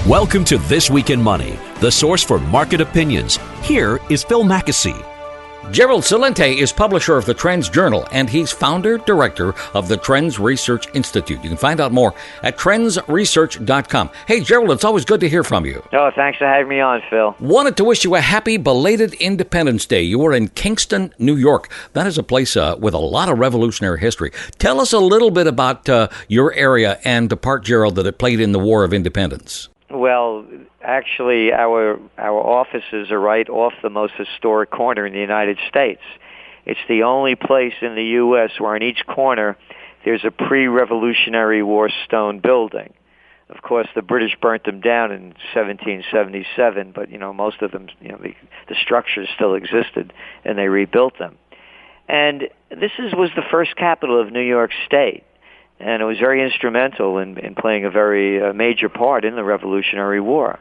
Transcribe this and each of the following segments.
Welcome to This Week in Money, the source for market opinions. Here is Phil Mackesy. Gerald Celente is publisher of the TrendsJournal, and he's founder-director of the TrendsResearchInstitute. You can find out more at TrendsResearch.com. Hey, Gerald, it's always good to hear from you. Oh, thanks for having me on, Phil. Wanted to wish you a happy belated Independence Day. You were in Kingston, New York. That is a place with a lot of revolutionary history. Tell us a little bit about your area and the part, Gerald, that it played in the War of Independence. Well, actually, our offices are right off the most historic corner in the United States. It's the only place in the U.S. where in each corner there's a pre-Revolutionary War stone building. Of course, the British burnt them down in 1777, but most of them, the structures still existed, and they rebuilt them. And this was the first capital of New York State. And it was very instrumental in playing a very major part in the Revolutionary War.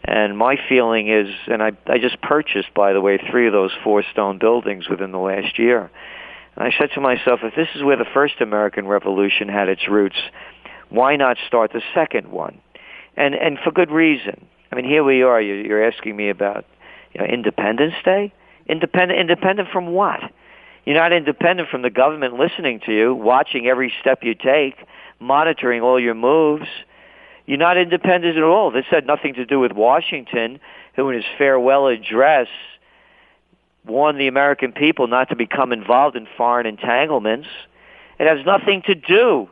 And my feeling is, and I just purchased, by the way, 3 of those 4 stone buildings within the last year. And I said to myself, if this is where the first American Revolution had its roots, why not start the second one? And for good reason. I mean, here we are. You're asking me about Independence Day? Independent from what? You're not independent from the government listening to you, watching every step you take, monitoring all your moves. You're not independent at all. This had nothing to do with Washington, who in his farewell address warned the American people not to become involved in foreign entanglements. It has nothing to do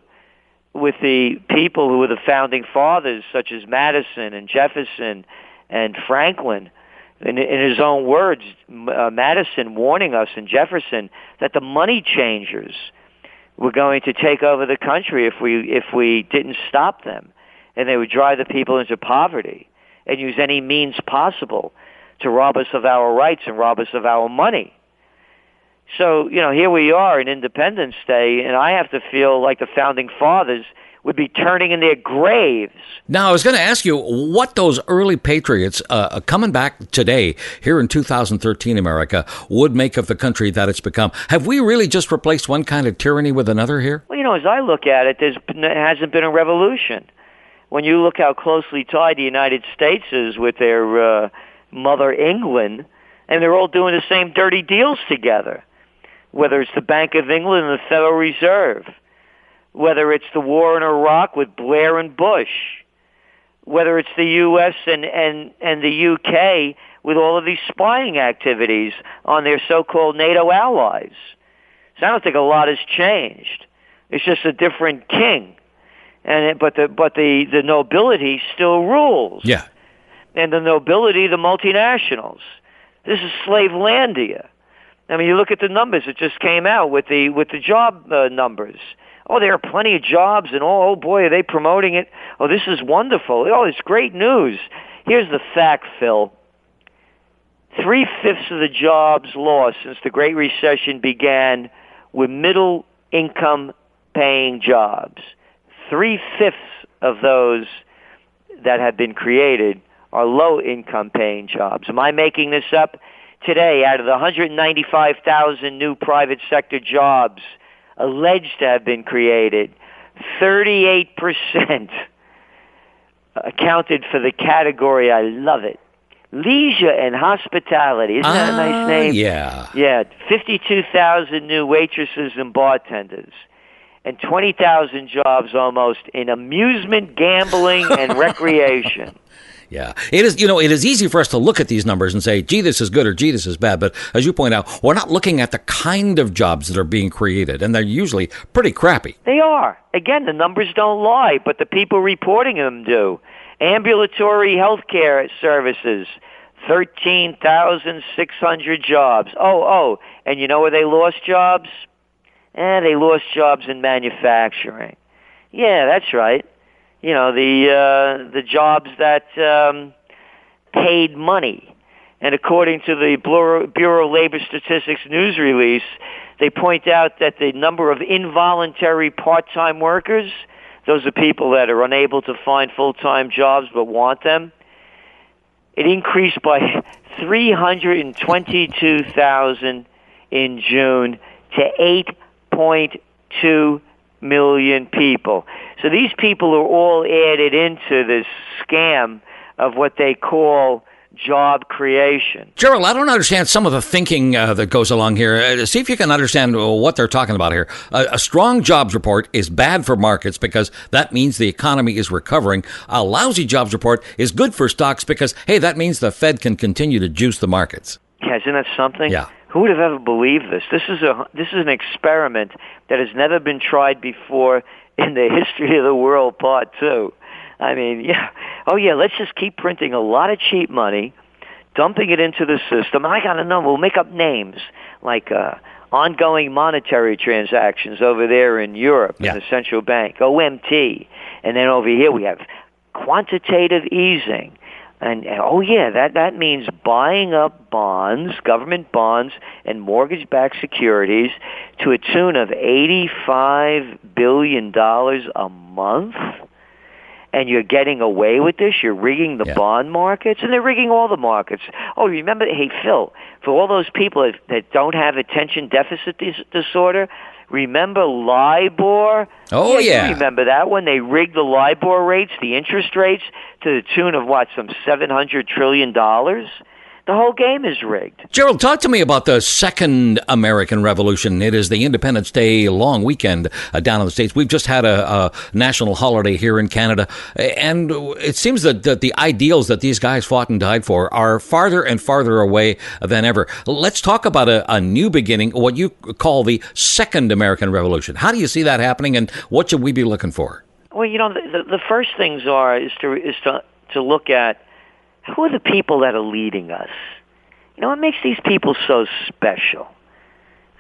with the people who were the founding fathers, such as Madison and Jefferson and Franklin. In his own words, Madison warning us and Jefferson that the money changers were going to take over the country if we didn't stop them, and they would drive the people into poverty and use any means possible to rob us of our rights and rob us of our money. So, here we are in Independence Day, and I have to feel like the founding fathers would be turning in their graves. Now, I was going to ask you what those early patriots coming back today, here in 2013 America, would make of the country that it's become. Have we really just replaced one kind of tyranny with another here? Well, as I look at it, there hasn't been a revolution. When you look how closely tied the United States is with their mother England, and they're all doing the same dirty deals together, whether it's the Bank of England and the Federal Reserve, whether it's the war in Iraq with Blair and Bush, whether it's the U.S. and the U.K. with all of these spying activities on their so-called NATO allies. So I don't think a lot has changed. It's just a different king, but the nobility still rules. Yeah, and the nobility, the multinationals. This is Slavelandia. I mean, you look at the numbers that just came out with the job numbers. Oh, there are plenty of jobs, and oh boy, are they promoting it. Oh, this is wonderful. Oh, it's great news. Here's the fact, Phil. 3/5 of the jobs lost since the Great Recession began were middle-income paying jobs. 3/5 of those that have been created are low-income paying jobs. Am I making this up? Today, out of the 195,000 new private sector jobs alleged to have been created, 38% accounted for the category, I love it, leisure and hospitality. Isn't that a nice name? Yeah. Yeah, 52,000 new waitresses and bartenders, and 20,000 jobs almost in amusement, gambling, and recreation. Yeah, it is. It is easy for us to look at these numbers and say, gee, this is good or gee, this is bad. But as you point out, we're not looking at the kind of jobs that are being created, and they're usually pretty crappy. They are. Again, the numbers don't lie, but the people reporting them do. Ambulatory health care services, 13,600 jobs. Oh, and you know where they lost jobs? They lost jobs in manufacturing. Yeah, that's right. The jobs that paid money. And according to the Bureau of Labor Statistics news release, they point out that the number of involuntary part-time workers, those are people that are unable to find full-time jobs but want them, it increased by 322,000 in June to 8.2 million people. So these people are all added into this scam of what they call job creation. Gerald, I don't understand some of the thinking that goes along here. See if you can understand what they're talking about here. A strong jobs report is bad for markets because that means the economy is recovering. A lousy jobs report is good for stocks because, hey, that means the Fed can continue to juice the markets. Yeah, isn't that something? Yeah. Who would have ever believed this? This is an experiment that has never been tried before in the history of the world, part two. I mean, yeah. Oh, yeah, let's just keep printing a lot of cheap money, dumping it into the system. I got to know, we'll make up names like ongoing monetary transactions over there in Europe in the central bank, OMT. And then over here we have quantitative easing. And that means buying up bonds, government bonds, and mortgage-backed securities to a tune of $85 billion a month. And you're getting away with this. You're rigging the bond markets, and they're rigging all the markets. Oh, remember, hey, Phil, for all those people that don't have attention deficit disorder, remember LIBOR? Oh, yeah. You remember that when they rigged the LIBOR rates, the interest rates, to the tune of, some $700 trillion? The whole game is rigged. Gerald, talk to me about the second American Revolution. It is the Independence Day long weekend down in the States. We've just had a national holiday here in Canada, and it seems that the ideals that these guys fought and died for are farther and farther away than ever. Let's talk about a new beginning, what you call the second American Revolution. How do you see that happening, and what should we be looking for? Well, the first things is to look at who are the people that are leading us? What makes these people so special?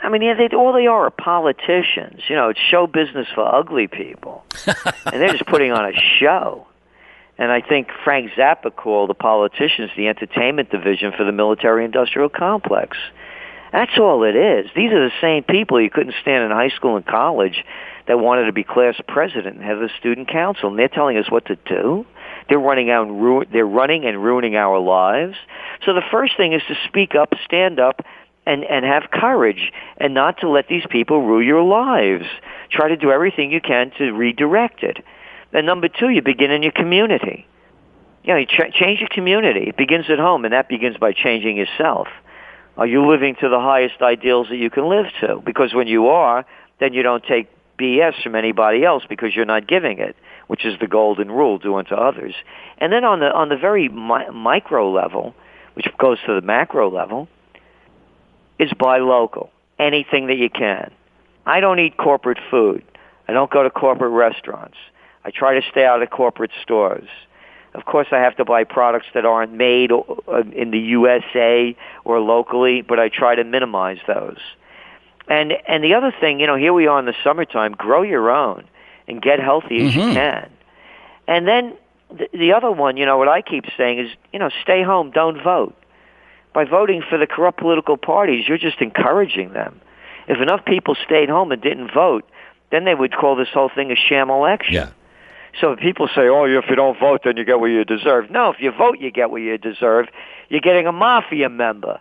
I mean, all they are politicians. It's show business for ugly people. And they're just putting on a show. And I think Frank Zappa called the politicians the entertainment division for the military-industrial complex. That's all it is. These are the same people you couldn't stand in high school and college that wanted to be class president and head of the student council. And they're telling us what to do. They're running and ruining our lives. So the first thing is to speak up, stand up, and have courage, and not to let these people rule your lives. Try to do everything you can to redirect it. Then number two, you begin in your community. You change your community. It begins at home, and that begins by changing yourself. Are you living to the highest ideals that you can live to? Because when you are, then you don't take BS from anybody else because you're not giving it, which is the golden rule, do unto others. And then on the very micro level, which goes to the macro level, is buy local, anything that you can. I don't eat corporate food. I don't go to corporate restaurants. I try to stay out of corporate stores. Of course, I have to buy products that aren't made in the USA or locally, but I try to minimize those. And the other thing, here we are in the summertime, grow your own and get healthy as you can. And then the other one, what I keep saying is, stay home, don't vote. By voting for the corrupt political parties, you're just encouraging them. If enough people stayed home and didn't vote, then they would call this whole thing a sham election. Yeah. So if people say, if you don't vote, then you get what you deserve. No, if you vote, you get what you deserve. You're getting a mafia member.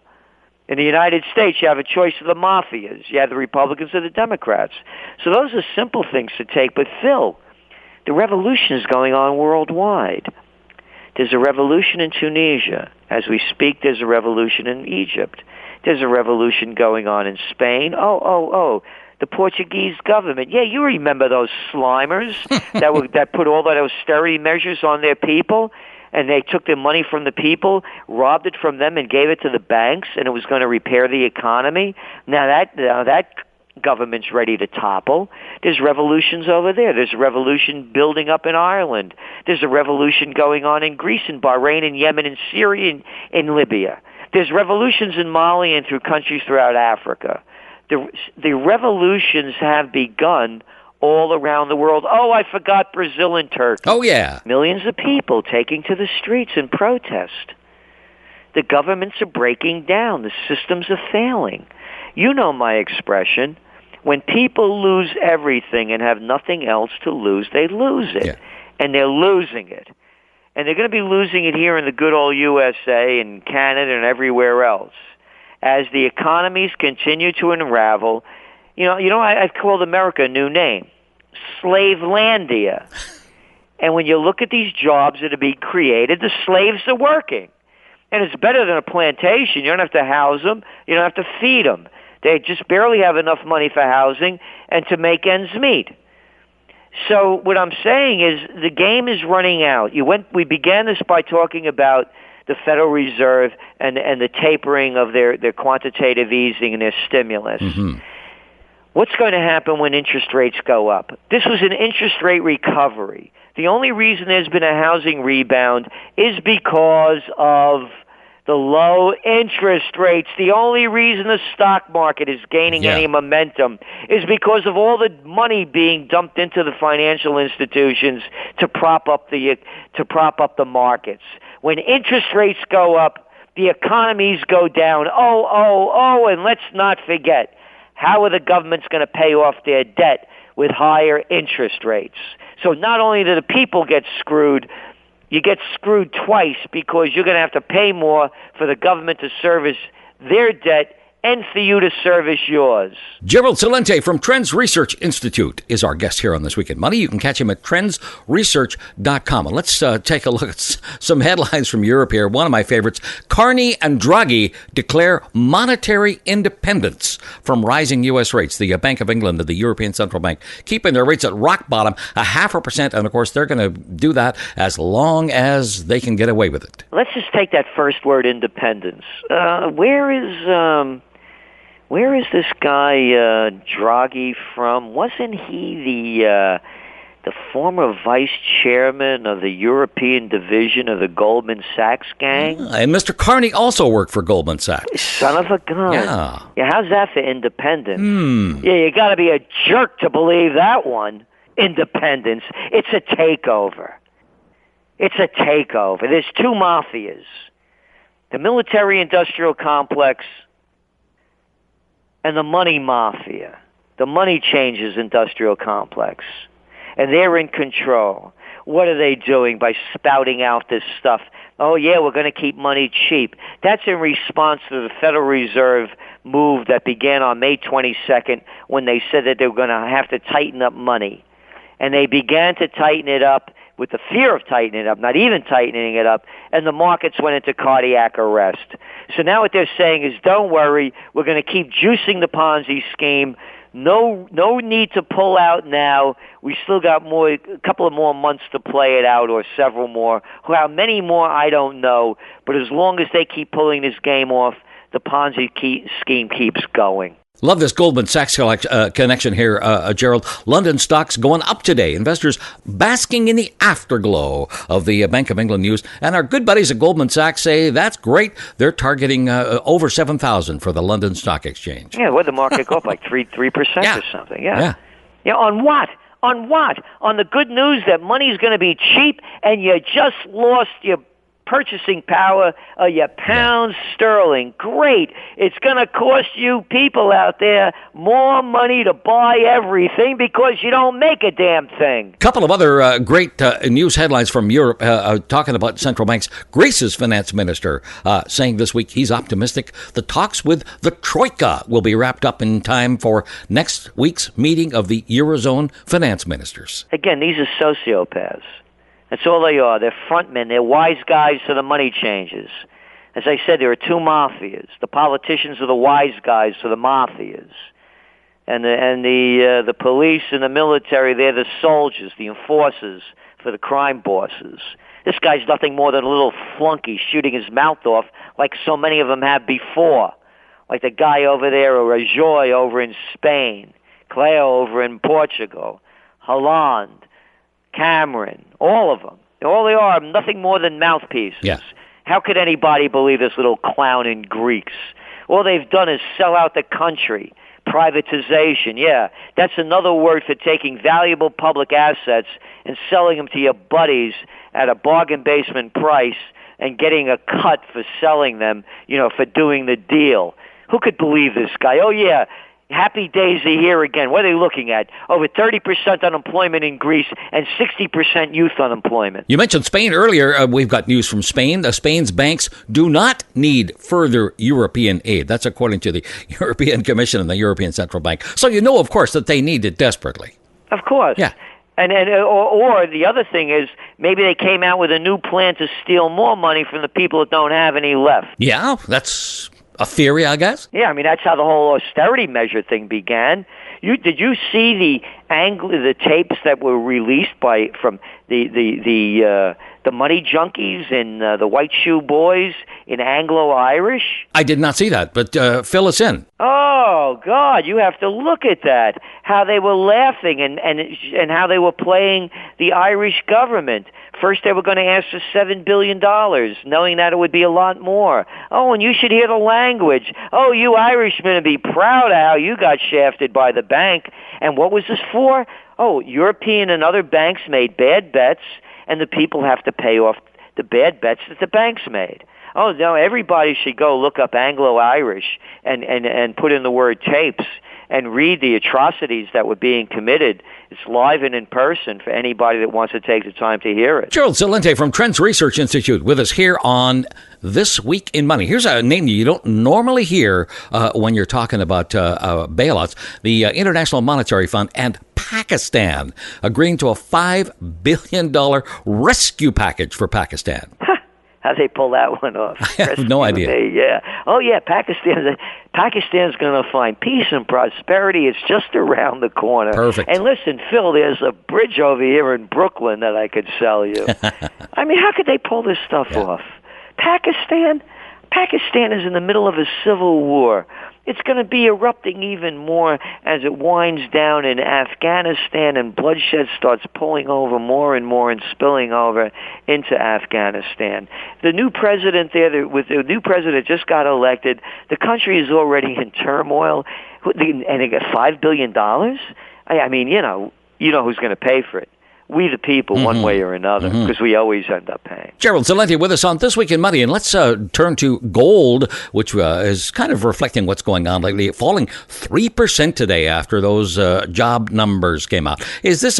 In the United States, you have a choice of the mafias. You have the Republicans or the Democrats. So those are simple things to take. But, Phil, the revolution is going on worldwide. There's a revolution in Tunisia. As we speak, there's a revolution in Egypt. There's a revolution going on in Spain. The Portuguese government. Yeah, you remember those slimers that put all that austerity measures on their people? And they took the money from the people, robbed it from them, and gave it to the banks, and it was going to repair the economy. Now that government's ready to topple. There's revolutions over there. There's a revolution building up in Ireland. There's a revolution going on in Greece and Bahrain and Yemen and Syria and in Libya. There's revolutions in Mali and through countries throughout Africa. The revolutions have begun all around the world. Oh, I forgot Brazil and Turkey. Oh, yeah. Millions of people taking to the streets in protest. The governments are breaking down. The systems are failing. You know my expression. When people lose everything and have nothing else to lose, they lose it. Yeah. And they're losing it. And they're going to be losing it here in the good old USA and Canada and everywhere else. As the economies continue to unravel, I've called America a new name. Slavelandia. And when you look at these jobs that are being created, the slaves are working. And it's better than a plantation. You don't have to house them. You don't have to feed them. They just barely have enough money for housing and to make ends meet. So what I'm saying is the game is running out. We began this by talking about the Federal Reserve and the tapering of their quantitative easing and their stimulus. Mm-hmm. What's going to happen when interest rates go up? This was an interest rate recovery. The only reason there's been a housing rebound is because of the low interest rates. The only reason the stock market is gaining any momentum is because of all the money being dumped into the financial institutions to prop up the markets. When interest rates go up, the economies go down. And let's not forget, how are the governments going to pay off their debt with higher interest rates? So not only do the people get screwed, you get screwed twice because you're going to have to pay more for the government to service their debt and for you to service yours. Gerald Celente from Trends Research Institute is our guest here on This Week in Money. You can catch him at TrendsResearch.com. And let's take a look at some headlines from Europe here. One of my favorites, Carney and Draghi declare monetary independence from rising U.S. rates. The Bank of England and the European Central Bank keeping their rates at rock bottom, 0.5%. And, of course, they're going to do that as long as they can get away with it. Let's just take that first word, independence. Where is this guy Draghi from? Wasn't he the former vice chairman of the European division of the Goldman Sachs gang? And Mr. Carney also worked for Goldman Sachs. Son of a gun. Yeah, how's that for independence? Yeah, you got to be a jerk to believe that one. Independence. It's a takeover. It's a takeover. There's two mafias. The military-industrial complex and the money mafia, the money changers industrial complex. And they're in control. What are they doing by spouting out this stuff? Oh, yeah, we're going to keep money cheap. That's in response to the Federal Reserve move that began on May 22nd when they said that they were going to have to tighten up money. And they began to tighten it up with the fear of tightening it up, not even tightening it up, and the markets went into cardiac arrest. So now what they're saying is, don't worry, we're going to keep juicing the Ponzi scheme. No need to pull out now. We still got a couple of more months to play it out, or several more. How many more, I don't know. But as long as they keep pulling this game off, the Ponzi scheme keeps going. Love this Goldman Sachs connection here, Gerald. London stocks going up today. Investors basking in the afterglow of the Bank of England news. And our good buddies at Goldman Sachs say that's great. They're targeting over 7,000 for the London Stock Exchange. Yeah, what the market go up like 3% or something. Yeah. On what? On what? On the good news that money's going to be cheap and you just lost your purchasing power of your pounds sterling. Great. It's going to cost you people out there more money to buy everything because you don't make a damn thing. Couple of other great news headlines from Europe talking about central banks. Greece's finance minister saying this week he's optimistic the talks with the Troika will be wrapped up in time for next week's meeting of the Eurozone finance ministers. Again, these are sociopaths. That's all they are. They're frontmen. They're wise guys to the money changers. As I said, there are two mafias. The politicians are the wise guys to the mafias. And the police and the military, they're the soldiers, the enforcers for the crime bosses. This guy's nothing more than a little flunky shooting his mouth off like so many of them have before. Like the guy over there, or Rajoy over in Spain, Cleo over in Portugal, Hollande, Cameron, all of them. All they are nothing more than mouthpieces. Yeah. How could anybody believe this little clown in Greeks? All they've done is sell out the country. Privatization, yeah. That's another word for taking valuable public assets and selling them to your buddies at a bargain basement price and getting a cut for selling them, for doing the deal. Who could believe this guy? Oh, yeah. Happy days are here again. What are they looking at? Over 30% unemployment in Greece and 60% youth unemployment. You mentioned Spain earlier. We've got news from Spain. Spain's banks do not need further European aid. That's according to the European Commission and the European Central Bank. So of course, that they need it desperately. Of course. Yeah. Or the other thing is maybe they came out with a new plan to steal more money from the people that don't have any left. Yeah, that's a theory, I guess. Yeah, I mean that's how the whole austerity measure thing began. Did you see the tapes that were released from the money junkies and the white shoe boys in Anglo-Irish? I did not see that, but fill us in. Oh God, you have to look at that. How they were laughing and how they were playing the Irish government. First they were going to ask for $7 billion, knowing that it would be a lot more. Oh, and you should hear the language. Oh, you Irishmen would be proud of how you got shafted by the bank. And what was this for? Oh, European and other banks made bad bets, and the people have to pay off the bad bets that the banks made. Oh, no, everybody should go look up Anglo-Irish and put in the word tapes and read the atrocities that were being committed. It's live and in person for anybody that wants to take the time to hear it. Gerald Celente from Trends Research Institute with us here on This Week in Money. Here's a name you don't normally hear when you're talking about bailouts. The International Monetary Fund and Pakistan agreeing to a $5 billion rescue package for Pakistan. How'd they pull that one off? I have no idea. Yeah. Oh, yeah, Pakistan's going to find peace and prosperity. It's just around the corner. Perfect. And listen, Phil, there's a bridge over here in Brooklyn that I could sell you. I mean, how could they pull this stuff off? Pakistan is in the middle of a civil war. It's going to be erupting even more as it winds down in Afghanistan and bloodshed starts pulling over more and more and spilling over into Afghanistan. The new president the new president just got elected. The country is already in turmoil. And they got $5 billion? I mean, you know who's going to pay for it. We the people, one way or another, because we always end up paying. Gerald Celente with us on This Week in Money, and let's turn to gold, which is kind of reflecting what's going on lately, falling 3% today after those job numbers came out. Is this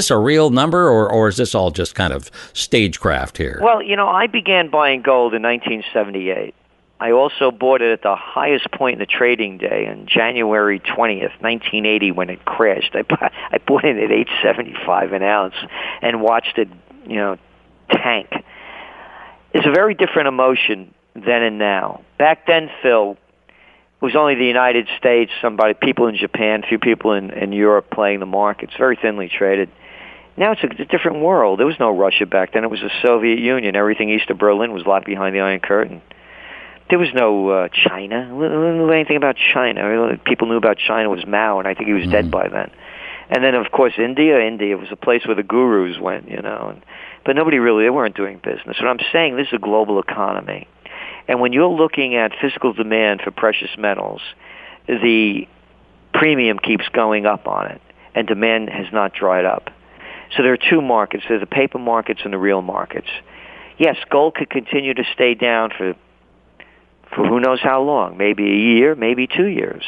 a real number, or is this all just kind of stagecraft here? Well, I began buying gold in 1978. I also bought it at the highest point in the trading day on January 20th, 1980, when it crashed. I bought it at $8.75 an ounce and watched it, tank. It's a very different emotion then and now. Back then, Phil, it was only the United States, people in Japan, a few people in Europe playing the markets, very thinly traded. Now it's a different world. There was no Russia back then. It was the Soviet Union. Everything east of Berlin was locked behind the Iron Curtain. There was no China. We didn't know anything about China. People knew about China was Mao, and I think he was dead by then. And then, of course, India. India was a place where the gurus went, But they weren't doing business. What I'm saying, this is a global economy. And when you're looking at physical demand for precious metals, the premium keeps going up on it, and demand has not dried up. So there are two markets. There's the paper markets and the real markets. Yes, gold could continue to stay down for who knows how long, maybe a year, maybe 2 years.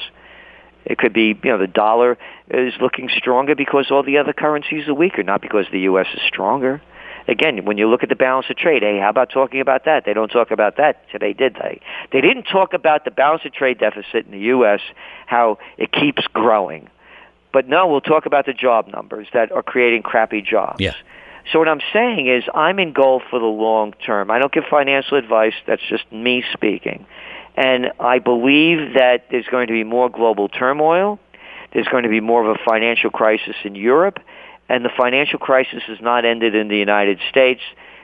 It could be, the dollar is looking stronger because all the other currencies are weaker, not because the U.S. is stronger. Again, when you look at the balance of trade, hey, how about talking about that? They don't talk about that today, did they? They didn't talk about the balance of trade deficit in the U.S., how it keeps growing. But no, we'll talk about the job numbers that are creating crappy jobs. Yeah. So what I'm saying is I'm in gold for the long term. I don't give financial advice. That's just me speaking. And I believe that there's going to be more global turmoil. There's going to be more of a financial crisis in Europe. And the financial crisis has not ended in the United States.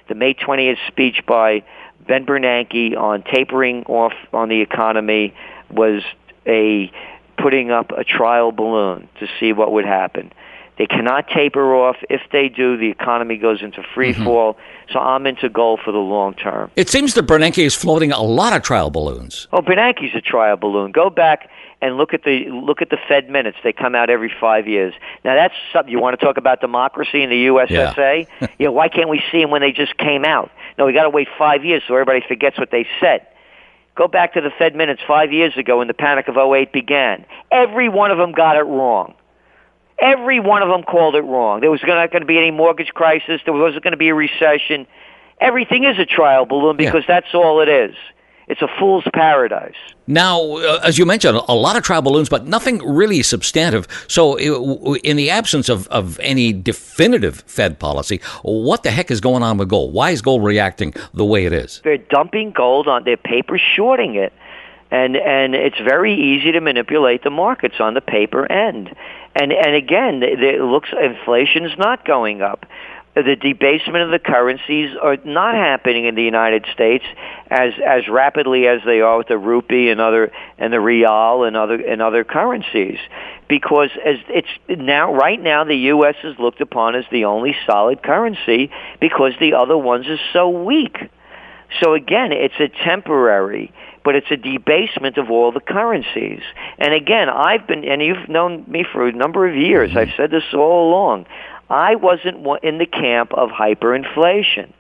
The May 20th speech by Ben Bernanke on tapering off on the economy was putting up a trial balloon to see what would happen. They cannot taper off. If they do, the economy goes into free fall. So I'm into gold for the long term. It seems that Bernanke is floating a lot of trial balloons. Oh, Bernanke's a trial balloon. Go back and look at the Fed minutes. They come out every 5 years. Now that's something. You want to talk about democracy in the USSA? Yeah. Why can't we see them when they just came out? No, we got to wait 5 years so everybody forgets what they said. Go back to the Fed minutes 5 years ago when the panic of '08 began. Every one of them got it wrong. Every one of them called it wrong. There was not going to be any mortgage crisis. There wasn't going to be a recession. Everything is a trial balloon because that's all it is. It's a fool's paradise. Now, as you mentioned, a lot of trial balloons, but nothing really substantive. So in the absence of any definitive Fed policy, what the heck is going on with gold? Why is gold reacting the way it is? They're dumping gold on their paper, shorting it. And it's very easy to manipulate the markets on the paper end. And again, it looks inflation's not going up. The debasement of the currencies are not happening in the United States as rapidly as they are with the rupee and the real and other currencies, because right now the U.S. is looked upon as the only solid currency because the other ones are so weak. So again, it's a temporary, but it's a debasement of all the currencies. And again, and you've known me for a number of years, I've said this all along, I wasn't in the camp of hyperinflation.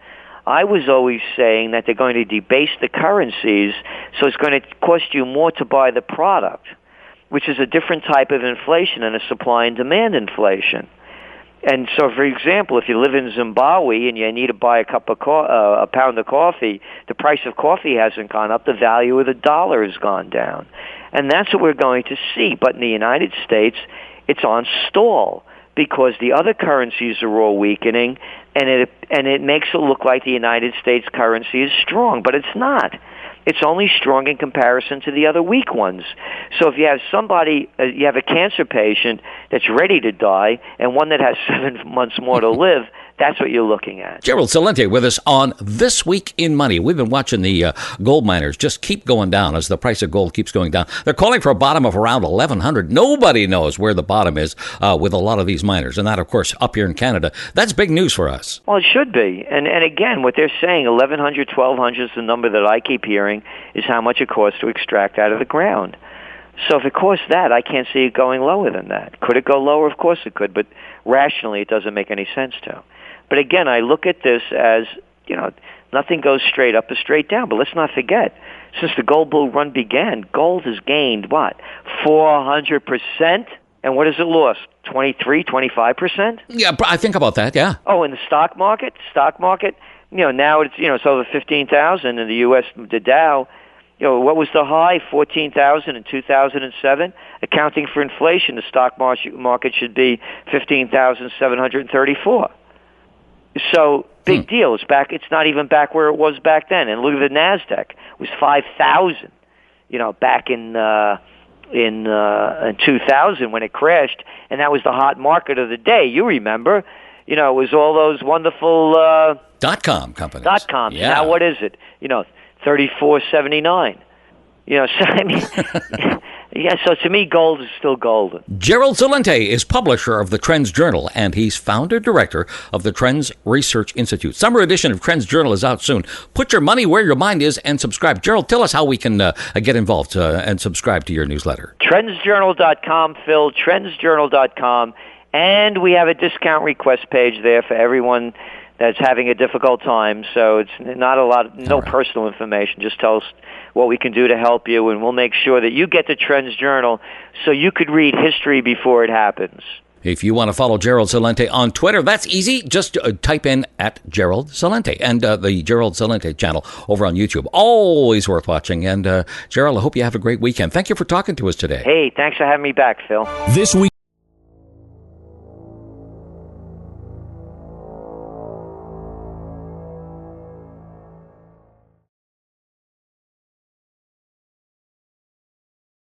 I was always saying that they're going to debase the currencies, so it's going to cost you more to buy the product, which is a different type of inflation than a supply and demand inflation. And so, for example, if you live in Zimbabwe and you need to buy a pound of coffee, the price of coffee hasn't gone up, the value of the dollar has gone down. And that's what we're going to see. But in the United States, it's on stall, because the other currencies are all weakening, and it makes it look like the United States currency is strong, but it's not. It's only strong in comparison to the other weak ones. So if you have you have a cancer patient that's ready to die and one that has 7 months more to live, that's what you're looking at. Gerald Celente with us on This Week in Money. We've been watching the gold miners just keep going down as the price of gold keeps going down. They're calling for a bottom of around 1,100. Nobody knows where the bottom is with a lot of these miners. And that, of course, up here in Canada. That's big news for us. Well, it should be. And again, what they're saying, 1,100, 1,200 is the number that I keep hearing, is how much it costs to extract out of the ground. So if it costs that, I can't see it going lower than that. Could it go lower? Of course it could, but rationally it doesn't make any sense to. But again, I look at this as, nothing goes straight up or straight down. But let's not forget, since the gold bull run began, gold has gained, 400%? And what has it lost? 23, 25%? Yeah, I think about that, yeah. Oh, in the stock market? Now it's over 15,000 in the U.S., the Dow. What was the high? 14,000 in 2007. Accounting for inflation, the stock market should be 15,734. So big deal. It's not even back where it was back then. And look at the NASDAQ. It was 5,000. Back in 2000 when it crashed, and that was the hot market of the day. You remember? It was all those wonderful .com companies. .com. Yeah. Now what is it? 34.79. So I mean, yeah. So to me, gold is still golden. Gerald Celente is publisher of the Trends Journal, and he's founder director of the Trends Research Institute. Summer edition of Trends Journal is out soon. Put your money where your mind is and subscribe. Gerald, tell us how we can get involved and subscribe to your newsletter. TrendsJournal.com, Phil. TrendsJournal.com, and we have a discount request page there for everyone that's having a difficult time. So it's not no personal information. Just tell us what we can do to help you, and we'll make sure that you get the Trends Journal so you could read history before it happens. If you want to follow Gerald Celente on Twitter, that's easy. Just type in @Gerald Celente and the Gerald Celente channel over on YouTube. Always worth watching. And Gerald, I hope you have a great weekend. Thank you for talking to us today. Hey, thanks for having me back, Phil. This week.